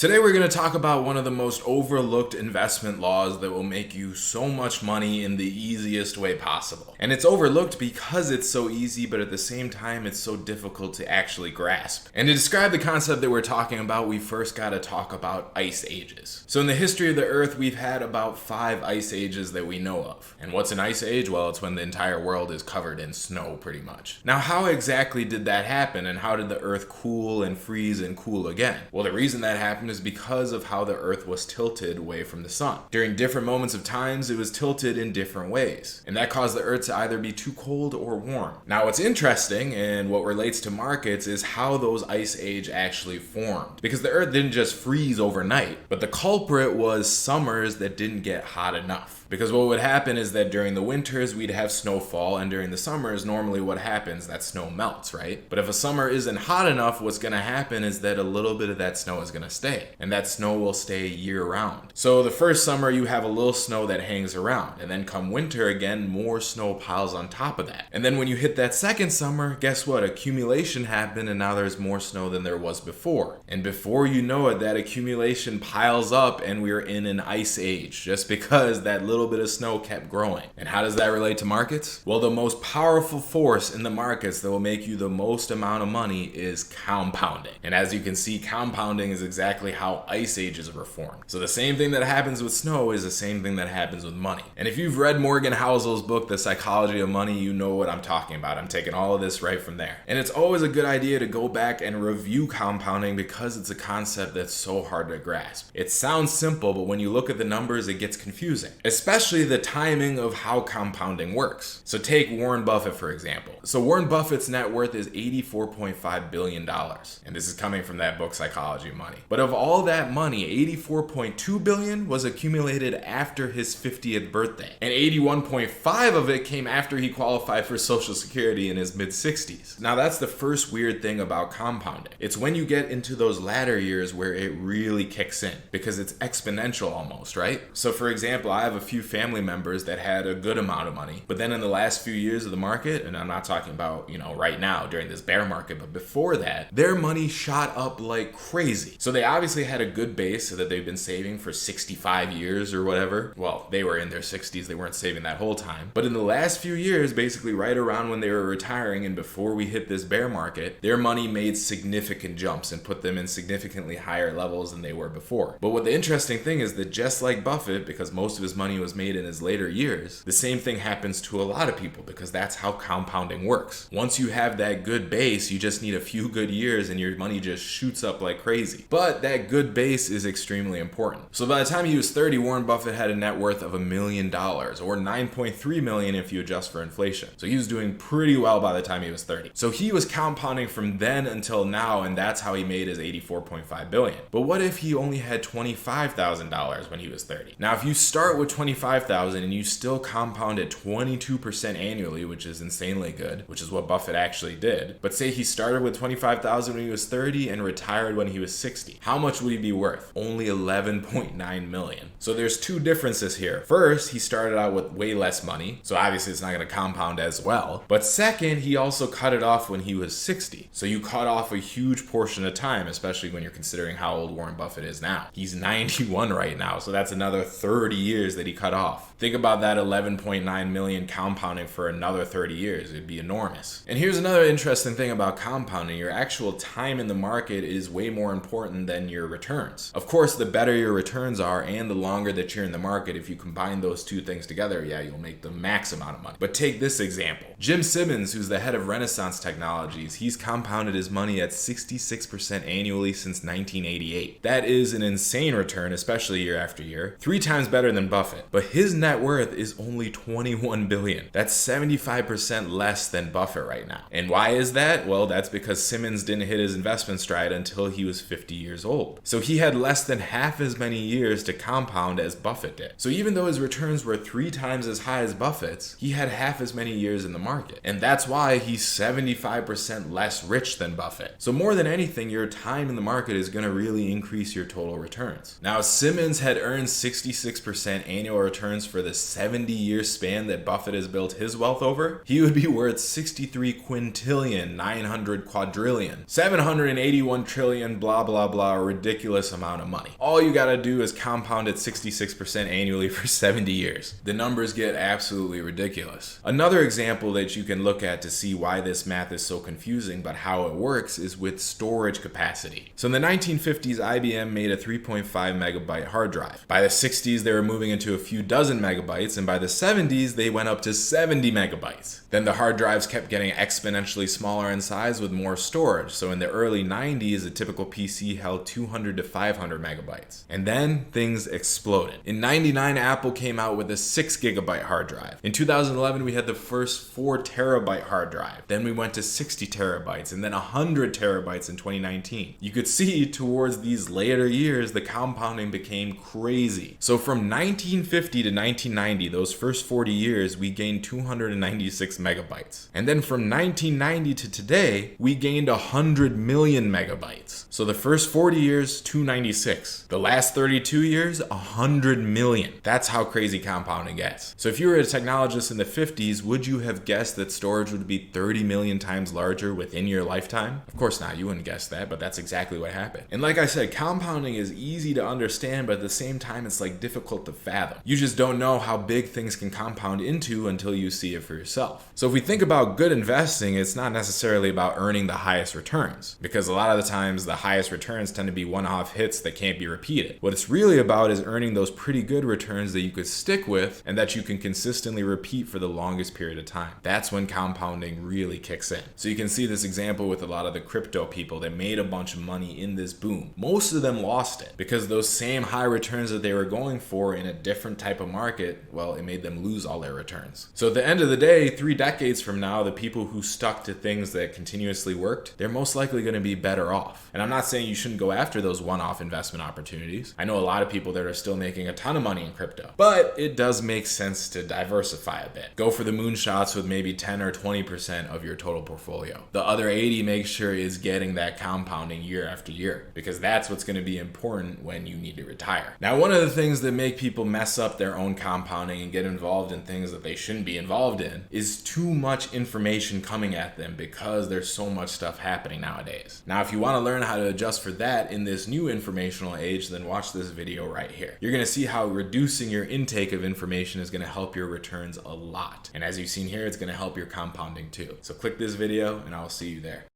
Today we're going to talk about one of the most overlooked investment laws that will make you so much money in the easiest way possible. And it's overlooked because it's so easy, but at the same time it's so difficult to actually grasp. And to describe the concept that we're talking about, we first got to talk about ice ages. So in the history of the Earth, we've had about 5 ice ages that we know of. And what's an ice age? Well, it's when the entire world is covered in snow pretty much. Now, how exactly did that happen, and how did the Earth cool and freeze and cool again? Well, the reason that happened is because of how the Earth was tilted away from the sun. During different moments of times, it was tilted in different ways, and that caused the Earth to either be too cold or warm. Now, what's interesting and what relates to markets is how those ice age actually formed, because the Earth didn't just freeze overnight, but the culprit was summers that didn't get hot enough. Because what would happen is that during the winters, we'd have snowfall, and during the summers, normally what happens, that snow melts, right? But if a summer isn't hot enough, what's gonna happen is that a little bit of that snow is gonna stay, and that snow will stay year round. So the first summer, you have a little snow that hangs around, and then come winter again, more snow piles on top of that. And then when you hit that second summer, guess what? Accumulation happened, and now there's more snow than there was before. And before you know it, that accumulation piles up, and we're in an ice age, just because that little bit of snow kept growing. And how does that relate to markets? Well, the most powerful force in the markets that will make you the most amount of money is compounding. And as you can see, compounding is exactly how ice ages were formed. So the same thing that happens with snow is the same thing that happens with money. And if you've read Morgan Housel's book, The Psychology of Money, you know what I'm talking about. I'm taking all of this right from there. And it's always a good idea to go back and review compounding because it's a concept that's so hard to grasp. It sounds simple, but when you look at the numbers, it gets confusing, especially the timing of how compounding works. So take Warren Buffett, for example. So Warren Buffett's net worth is $84.5 billion. And this is coming from that book, Psychology of Money. But of all that money, $84.2 billion was accumulated after his 50th birthday. And 81.5 of it came after he qualified for Social Security in his mid-60s. Now that's the first weird thing about compounding. It's when you get into those latter years where it really kicks in, because it's exponential almost, right? So for example, I have a few family members that had a good amount of money, but then in the last few years of the market, and I'm not talking about, right now during this bear market, but before that, their money shot up like crazy. So they obviously had a good base that they've been saving for 65 years or whatever. Well, they were in their 60s, they weren't saving that whole time. But in the last few years, basically right around when they were retiring and before we hit this bear market, their money made significant jumps and put them in significantly higher levels than they were before. But what the interesting thing is that just like Buffett, because most of his money was made in his later years, the same thing happens to a lot of people because that's how compounding works. Once you have that good base, you just need a few good years and your money just shoots up like crazy. But that good base is extremely important. So by the time he was 30, Warren Buffett had a net worth of $1 million, or $9.3 million if you adjust for inflation. So he was doing pretty well by the time he was 30. So he was compounding from then until now, and that's how he made his $84.5 billion. But what if he only had $25,000 when he was 30? Now, if you start with $25,000 and you still compound at 22% annually, which is insanely good, which is what Buffett actually did. But say he started with $25,000 when he was 30 and retired when he was 60. How much would he be worth? Only $11.9 million. So there's two differences here. First, he started out with way less money, so obviously it's not going to compound as well. But second, he also cut it off when he was 60. So you cut off a huge portion of time, especially when you're considering how old Warren Buffett is now. He's 91 right now, so that's another 30 years that he cut off. Think about that 11.9 million compounding for another 30 years. It'd be enormous. And here's another interesting thing about compounding. Your actual time in the market is way more important than your returns. Of course, the better your returns are and the longer that you're in the market, if you combine those two things together, yeah, you'll make the max amount of money. But take this example. Jim Simmons, who's the head of Renaissance Technologies, he's compounded his money at 66% annually since 1988. That is an insane return, especially year after year. 3 times better than Buffett. But his net worth is only $21 billion. That's 75% less than Buffett right now. And why is that? Well, that's because Simmons didn't hit his investment stride until he was 50 years old. So he had less than half as many years to compound as Buffett did. So even though his returns were 3 times as high as Buffett's, he had half as many years in the market. And that's why he's 75% less rich than Buffett. So more than anything, your time in the market is going to really increase your total returns. Now, Simmons had earned 66% annual returns for the 70-year span that Buffett has built his wealth over, he would be worth 63 quintillion, 900 quadrillion, 781 trillion, blah, blah, blah, a ridiculous amount of money. All you gotta do is compound at 66% annually for 70 years. The numbers get absolutely ridiculous. Another example that you can look at to see why this math is so confusing but how it works is with storage capacity. So in the 1950s, IBM made a 3.5 megabyte hard drive. By the 60s, they were moving into a few dozen megabytes, and by the 70s, they went up to 70 megabytes. Then the hard drives kept getting exponentially smaller in size with more storage. So in the early 90s, a typical PC held 200 to 500 megabytes. And then things exploded. In 99, Apple came out with a 6 gigabyte hard drive. In 2011, we had the first 4 terabyte hard drive. Then we went to 60 terabytes and then 100 terabytes in 2019. You could see towards these later years, the compounding became crazy. So from 1950 to 1990, those first 40 years, we gained 296 megabytes. And then from 1990 to today, we gained 100 million megabytes. So the first 40 years, 296. The last 32 years, 100 million. That's how crazy compounding gets. So if you were a technologist in the 50s, would you have guessed that storage would be 30 million times larger within your lifetime? Of course not, you wouldn't guess that, but that's exactly what happened. And like I said, compounding is easy to understand, but at the same time, it's like difficult to fathom. You just don't know how big things can compound into until you see it for yourself. So if we think about good investing, it's not necessarily about earning the highest returns, because a lot of the times the highest returns tend to be one-off hits that can't be repeated. What it's really about is earning those pretty good returns that you could stick with and that you can consistently repeat for the longest period of time. That's when compounding really kicks in. So you can see this example with a lot of the crypto people that made a bunch of money in this boom. Most of them lost it because those same high returns that they were going for in a different type of market, well, it made them lose all their returns. So at the end of the day, 3 decades from now, the people who stuck to things that continuously worked, they're most likely going to be better off. And I'm not saying you shouldn't go after those one-off investment opportunities. I know a lot of people that are still making a ton of money in crypto, but it does make sense to diversify a bit. Go for the moonshots with maybe 10 or 20% of your total portfolio. The other 80, make sure is getting that compounding year after year, because that's what's going to be important when you need to retire. Now, one of the things that make people mess up their own compounding and get involved in things that they shouldn't be involved in is too much information coming at them because there's so much stuff happening nowadays. Now, if you want to learn how to adjust for that in this new informational age, then watch this video right here. You're going to see how reducing your intake of information is going to help your returns a lot. And as you've seen here, it's going to help your compounding too. So click this video and I'll see you there.